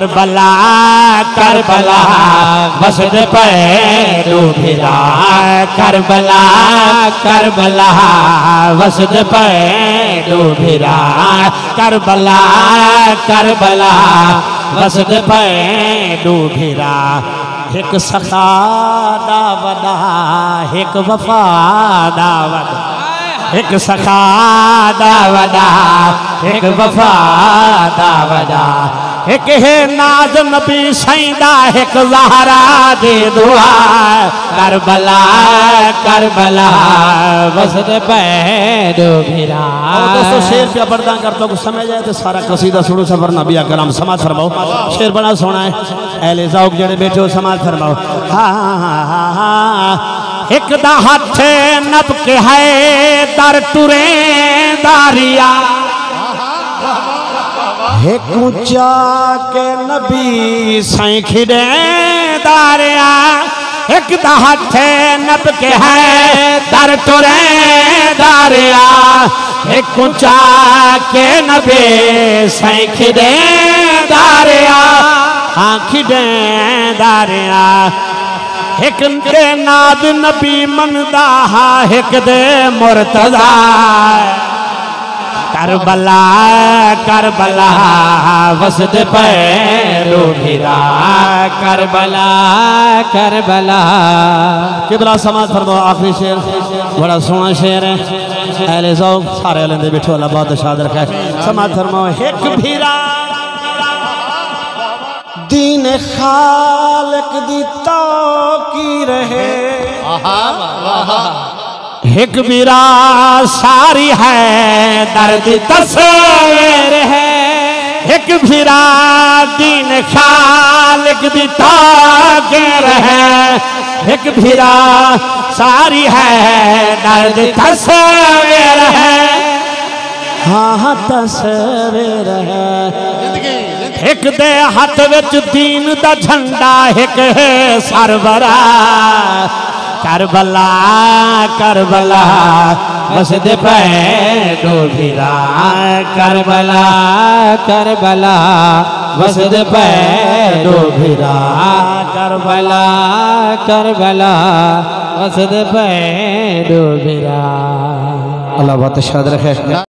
کربلا کربلا وسط پہ ڈوبھرا کربلا کربلا وسط پہ ڈوبھرا کربلا کربلا وسط پہ ڈوبھرا ایک سخا دا ودا ایک وفا دا ودا ایک سخا دا ودا ایک وفا دا ودا ایک ہے ناز نبی سیندہ ایک زہرا دے دعا کربلا کربلا وسط پہ ڈوبھرا اور دوستو شیر پہ پردہ کرتا ہوں کچھ سمجھ جائے تو سارا قصیدہ سنو سفر نبی اکرام سماعت فرماؤ شیر بڑا سونا ہے اہل ذوق جڑے بیٹھے ہو سماعت فرماؤ ایک دا ہاتھ نب کے ہے در ٹریں داریا ایک اونچا کے نبی سائیں کھڑیں داریا ایک دا ہاتھ نب کے ہے در ٹریں داریا ایک اونچا کے نبی سائیں کھڑیں داریا کھڑیں داریا ایک دے ناد نبی مندہ ایک دے مرتضی کربلا کربلا وسط پہ ڈوبھرا کربلا کربلا قبلہ سماعت فرماؤ آخری شیر بڑا سونا شیر ہے اہل ذوق سارے علندے بیٹھو اللہ بہت شاد رکھے سماعت فرماؤ ایک بھیرا دین خالق دی توقیر ہے ایک بیرا ساری ہے درد تصویر ہے ایک بیرا دین خالق دی توقیر ہے ایک بیرا ساری ہے درد تصویر ہے ہاں تصویر ہے ایک دے ہاتھ وچ دین دا جھنڈا ایک ہے سربراہ کربلا کربلا وسط پہ ڈوبھرا کربلا کربلا وسط پہ ڈوبھرا کربلا کربلا وسط پہ ڈوبھرا اللہ بہت شاد رکھے